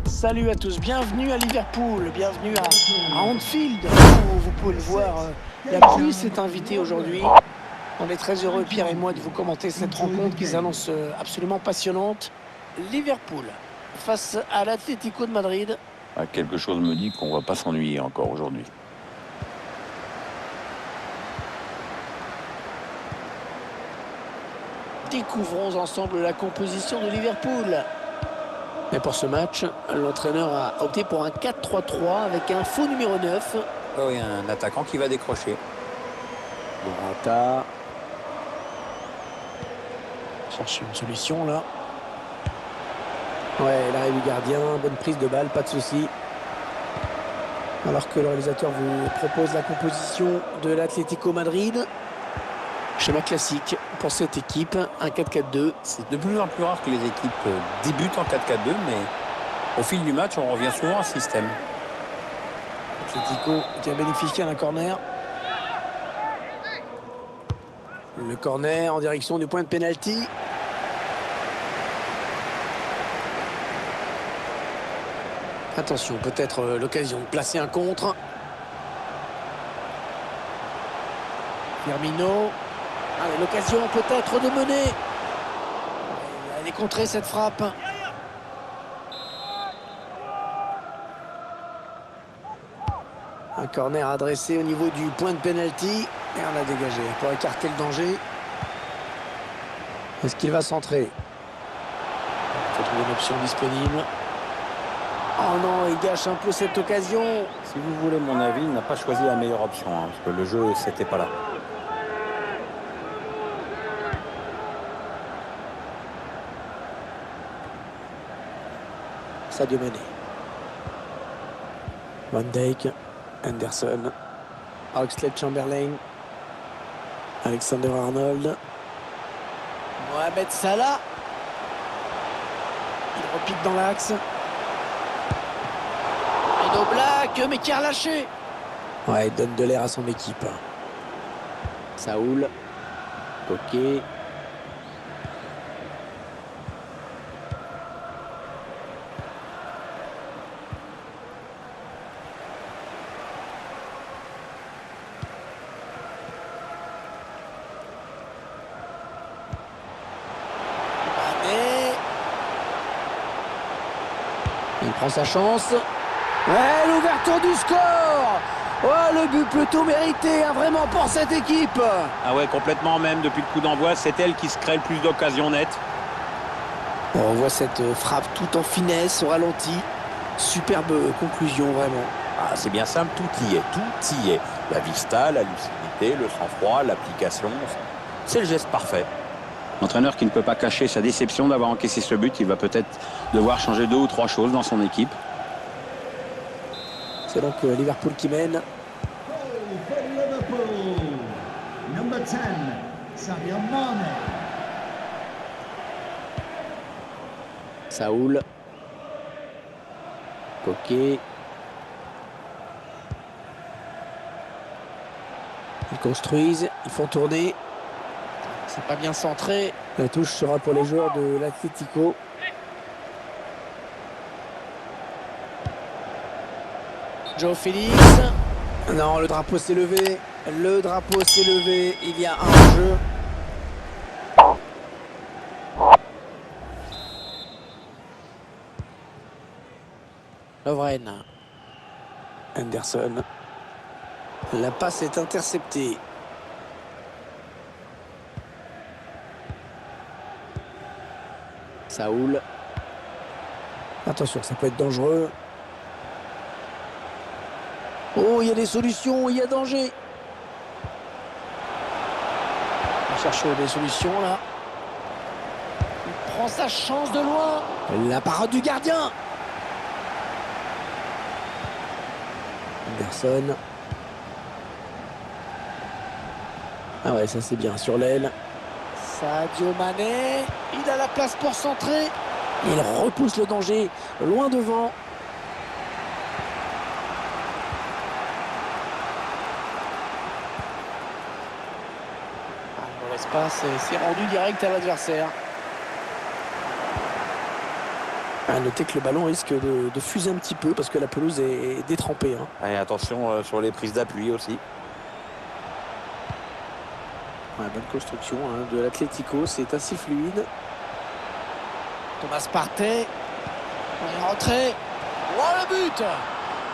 Salut à tous, bienvenue à Liverpool, bienvenue à Anfield, où vous pouvez le voir, la pluie s'est invitée aujourd'hui. On est très heureux, Pierre et moi, de vous commenter cette rencontre qui s'annonce absolument passionnante. Liverpool face à l'Atlético de Madrid. Quelque chose me dit qu'on va pas s'ennuyer encore aujourd'hui. Découvrons ensemble la composition de Liverpool. Et pour ce match, l'entraîneur a opté pour un 4-3-3 avec un faux numéro 9. Oh, il y a un attaquant qui va décrocher. Morata. Cherche une solution là. Ouais, l'arrêt du gardien, bonne prise de balle, pas de souci. Alors que le réalisateur vous propose la composition de l'Atlético Madrid. Schéma classique pour cette équipe, un 4-4-2. C'est de plus en plus rare que les équipes débutent en 4-4-2, mais au fil du match, on revient souvent à ce système. Atlético qui a bénéficié d'un corner. Le corner en direction du point de pénalty. Attention, peut-être l'occasion de placer un contre. Firmino. Allez, l'occasion peut-être de mener. Elle est contrée cette frappe. Un corner adressé au niveau du point de pénalty. Et on a dégagé pour écarter le danger. Est-ce qu'il va centrer? Il faut trouver une option disponible. Oh non, il gâche un peu cette occasion. Si vous voulez mon avis, il n'a pas choisi la meilleure option, parce que le jeu, c'était pas là. Sadio Mané. Van Dijk. Henderson. Oxlade-Chamberlain. Alexander-Arnold. Mohamed Salah. Il repique dans l'axe. Et Oblak, mais qui a relâché. Ouais, il donne de l'air à son équipe. Saoul. Coquet. Il prend sa chance. Ouais, l'ouverture du score. Oh, le but plutôt mérité, hein, vraiment pour cette équipe. Ah ouais, complètement même. Depuis le coup d'envoi, c'est elle qui se crée le plus d'occasions nettes. On voit cette frappe tout en finesse, au ralenti. Superbe conclusion, vraiment. Ah, c'est bien simple, tout y est, tout y est. La vista, la lucidité, le sang-froid, l'application. C'est le geste parfait. L'entraîneur qui ne peut pas cacher sa déception d'avoir encaissé ce but, il va peut-être devoir changer 2 ou 3 choses dans son équipe. C'est donc Liverpool qui mène. Number 10, Sadio Mané. Saoul. Coquet. Ils construisent, ils font tourner. C'est pas bien centré. La touche sera pour les joueurs de l'Atlético. Joe Félix. Non, le drapeau s'est levé. Le drapeau s'est levé. Il y a un jeu. Lovren. Henderson. La passe est interceptée. Saoul. Attention, ça peut être dangereux. Oh, il y a des solutions, il y a danger. On cherche des solutions là. Il prend sa chance de loin. La parade du gardien. Anderson. Ah ouais, ça c'est bien sur l'aile. Sadio Mané. Il a la place pour centrer. Il repousse le danger loin devant. Espace et c'est rendu direct à l'adversaire. À noter que le ballon risque de fuser un petit peu parce que la pelouse est détrempée. Et attention sur les prises d'appui aussi. Ouais, bonne construction de l'Atlético, c'est assez fluide. Thomas Partey. En retrait. Oh le but!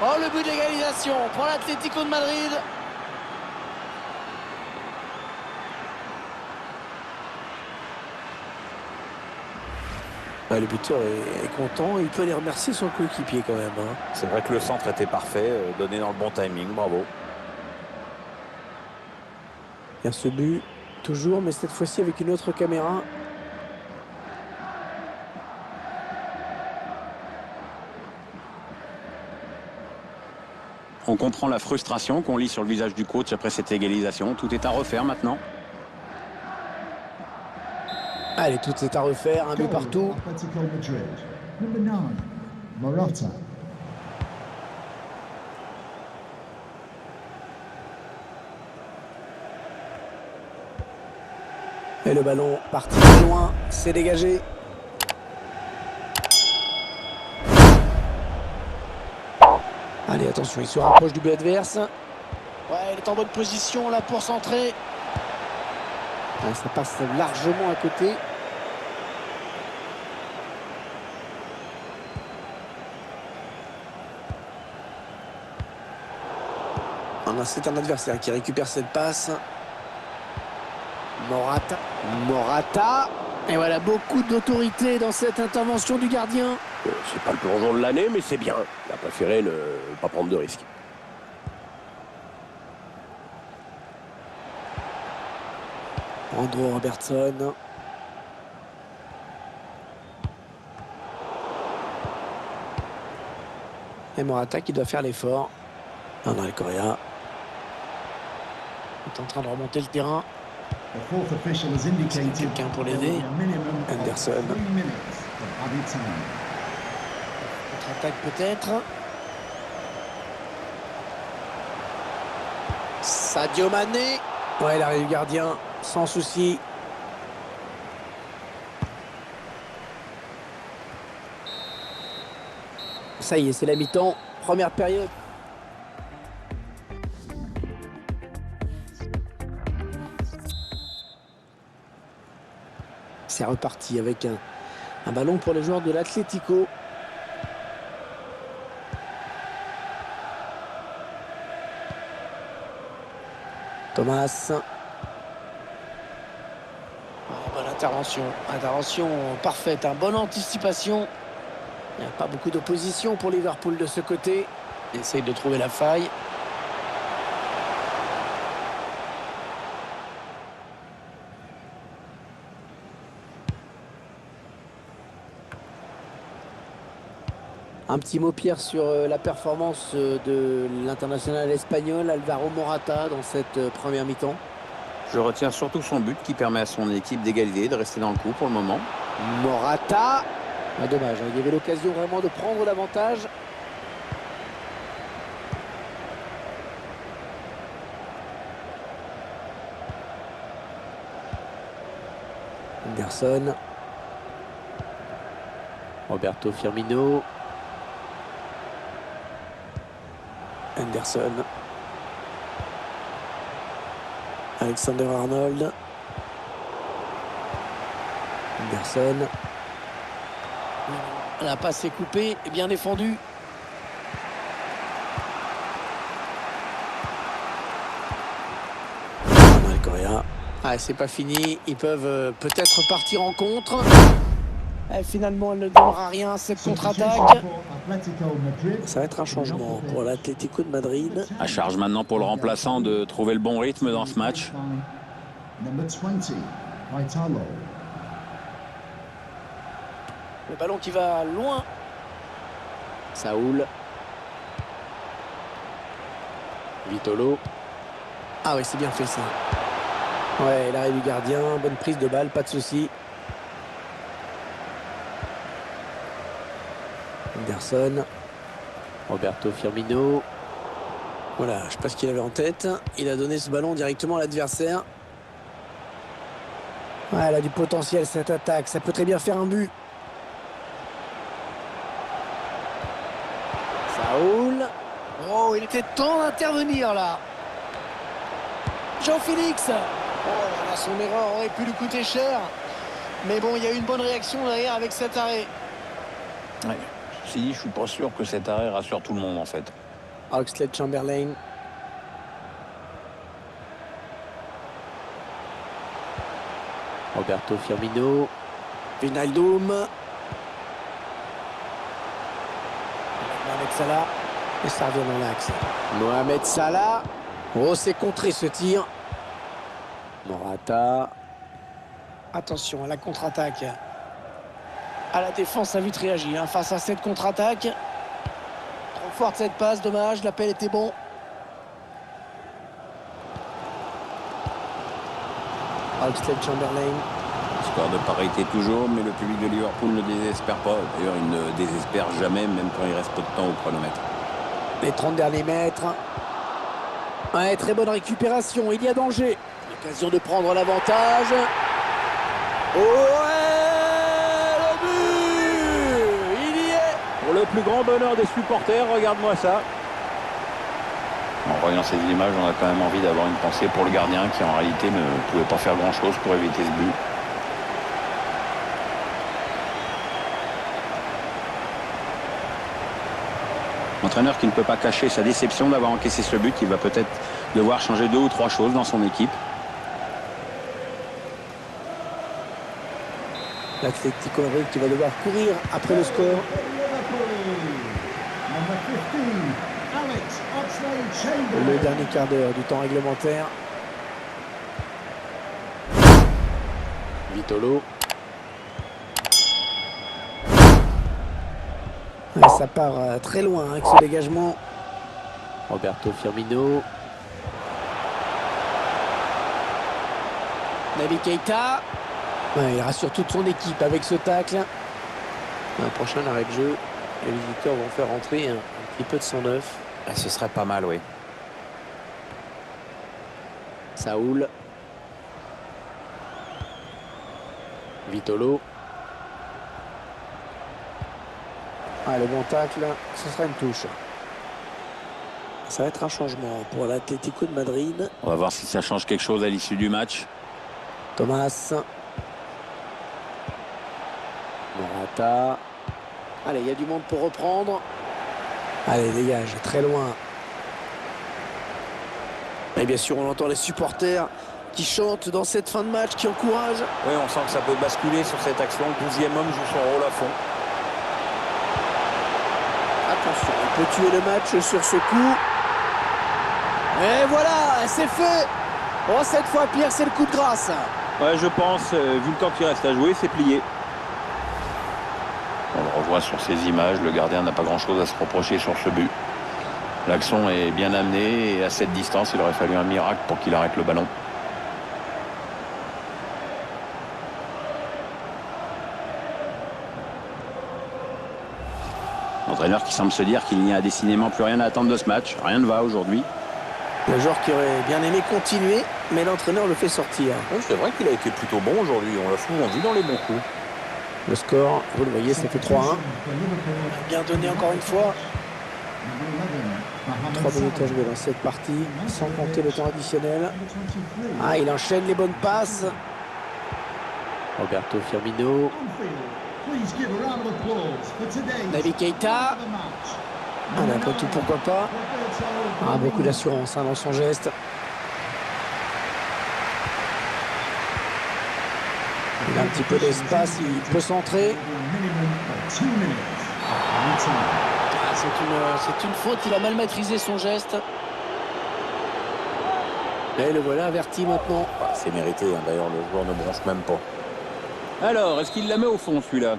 Oh le but d'égalisation pour l'Atlético de Madrid. Le buteur est content, il peut aller remercier son coéquipier quand même. C'est vrai que le centre était parfait, donné dans le bon timing, bravo. Il y a ce but, toujours, mais cette fois-ci avec une autre caméra. On comprend la frustration qu'on lit sur le visage du coach après cette égalisation. Tout est à refaire maintenant. Allez, tout est à refaire, un but partout. Atletico Madrid. Number 9, Morata. Et le ballon parti très loin, c'est dégagé. Allez, attention, il se rapproche du but adverse. Ouais, il est en bonne position là pour centrer. Ouais, ça passe largement à côté. C'est un adversaire qui récupère cette passe. Morata. Et voilà, beaucoup d'autorité dans cette intervention du gardien. C'est pas le plongeon de l'année, mais c'est bien. Il a préféré ne pas prendre de risques. Andrew Robertson. Et Morata qui doit faire l'effort. André Correa est en train de remonter le terrain. The fourth official has indicated Quelqu'un pour l'aider. there will be a minimum of Anderson. 3 minutes of added time. Contre-attaque peut-être. Sadio Mané. Ouais, l'arrêt du gardien, sans souci. Ça y est, c'est la mi-temps. Première période. C'est reparti avec un ballon pour les joueurs de l'Atlético. Thomas. Bonne intervention. Intervention parfaite. Bonne anticipation. Il n'y a pas beaucoup d'opposition pour Liverpool de ce côté. Il essaye de trouver la faille. Un petit mot, Pierre, sur la performance de l'international espagnol Alvaro Morata dans cette première mi-temps. Je retiens surtout son but qui permet à son équipe d'égaliser, de rester dans le coup pour le moment. Morata. Ah, dommage, il y avait l'occasion vraiment de prendre l'avantage. Anderson. Roberto Firmino. Anderson. Alexander Arnold. Anderson. La passe est coupée et bien défendue. André Correa. Ah, c'est pas fini. Ils peuvent peut-être partir en contre. Et finalement, elle ne donnera rien cette contre-attaque. Ça va être un changement pour l'Atlético de Madrid. À charge maintenant pour le remplaçant de trouver le bon rythme dans ce match. Number 20, Italo. Le ballon qui va loin. Saoul. Vitolo. Ah oui, c'est bien fait ça. Ouais, l'arrêt du gardien, bonne prise de balle, pas de souci. Anderson. Roberto Firmino. Voilà, je sais pas ce qu'il avait en tête. Il a donné ce ballon directement à l'adversaire. Ouais, elle a du potentiel cette attaque, ça peut très bien faire un but. Saoul. Oh, il était temps d'intervenir là. Jean-Félix. Oh, là, son erreur aurait pu lui coûter cher. Mais bon, il y a eu une bonne réaction derrière avec cet arrêt. Ouais. Si, je suis pas sûr que cet arrêt rassure tout le monde en fait. Oxlade-Chamberlain. Roberto Firmino. Wijnaldum. Mohamed Salah. Et ça revient dans l'axe. Mohamed Salah. Oh, c'est contré ce tir. Morata. Attention à la contre-attaque. À la défense a vite réagi face à cette contre-attaque. Trop forte cette passe, dommage, l'appel était bon. Oxlade-Chamberlain. Score de parité toujours, mais le public de Liverpool ne désespère pas. D'ailleurs, il ne désespère jamais, même quand il reste peu de temps au chronomètre. Les 30 derniers mètres. Ouais, très bonne récupération, il y a danger. L'occasion de prendre l'avantage. Ouais, le but! Il y est! Pour le plus grand bonheur des supporters, regarde-moi ça. En voyant ces images, on a quand même envie d'avoir une pensée pour le gardien qui en réalité ne pouvait pas faire grand-chose pour éviter ce but. L'entraîneur qui ne peut pas cacher sa déception d'avoir encaissé ce but, il va peut-être devoir changer 2 ou 3 choses dans son équipe. L'Atlético Madrid qui va devoir courir après le score. Le dernier quart d'heure du temps réglementaire. Vitolo. Et ça part très loin avec ce dégagement. Roberto Firmino. Naby Keita. Ouais, il rassure toute son équipe avec ce tacle. Un prochain arrêt de jeu. Les visiteurs vont faire rentrer un petit peu de sang neuf. Ah, ce serait pas mal, oui. Saoul. Vitolo. Ah, le bon tacle, ce sera une touche. Ça va être un changement pour l'Atlético de Madrid. On va voir si ça change quelque chose à l'issue du match. Thomas. Morata. Allez, il y a du monde pour reprendre. Allez, dégage, très loin. Et bien sûr, on entend les supporters qui chantent dans cette fin de match, qui encouragent. Oui, on sent que ça peut basculer sur cette action. Le 12e homme joue son rôle à fond. Attention, il peut tuer le match sur ce coup. Et voilà, c'est fait. Oh, cette fois, Pierre, c'est le coup de grâce. Ouais, je pense, vu le temps qu'il reste à jouer, c'est plié. On le revoit sur ces images, le gardien n'a pas grand-chose à se reprocher sur ce but. L'action est bien amenée et à cette distance, il aurait fallu un miracle pour qu'il arrête le ballon. L'entraîneur qui semble se dire qu'il n'y a décidément plus rien à attendre de ce match. Rien ne va aujourd'hui. Le joueur qui aurait bien aimé continuer, mais l'entraîneur le fait sortir. Oui, c'est vrai qu'il a été plutôt bon aujourd'hui. On l'a souvent vu dans les bons coups. Le score, vous le voyez, ça fait 3-1. Bien donné encore une fois. 3 minutes à jouer dans cette partie, sans compter le temps additionnel. Ah, il enchaîne les bonnes passes. Roberto Firmino. Naby Keita. Ah, mais après tout, pourquoi pas. Ah, beaucoup d'assurance dans son geste. Il a un petit peu d'espace, il peut centrer. C'est une faute, il a mal maîtrisé son geste. Et le voilà averti maintenant. C'est mérité, hein. D'ailleurs, le joueur ne bronche même pas. Alors, est-ce qu'il la met au fond, celui-là?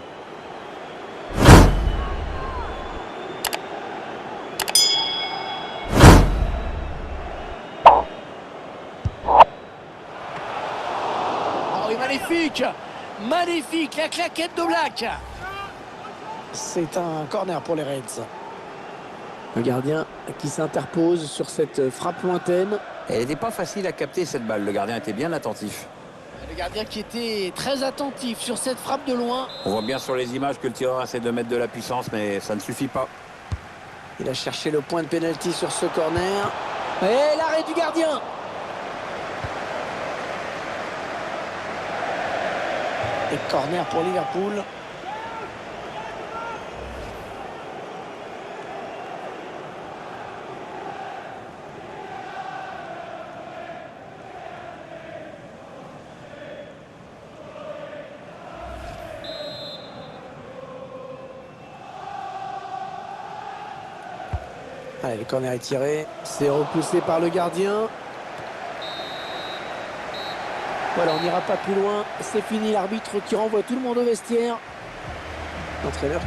Oh, il est magnifique! Magnifique, la claquette de Black. C'est un corner pour les Reds. Le gardien qui s'interpose sur cette frappe lointaine. Elle n'était pas facile à capter cette balle. Le gardien était bien attentif. Le gardien qui était très attentif sur cette frappe de loin. On voit bien sur les images que le tireur essaie de mettre de la puissance, mais ça ne suffit pas. Il a cherché le point de pénalty sur ce corner. Et l'arrêt du gardien. Et corner pour Liverpool. Allez, le corner est tiré. C'est repoussé par le gardien. Voilà, on n'ira pas plus loin. C'est fini, l'arbitre qui renvoie tout le monde au vestiaire. L'entraîneur.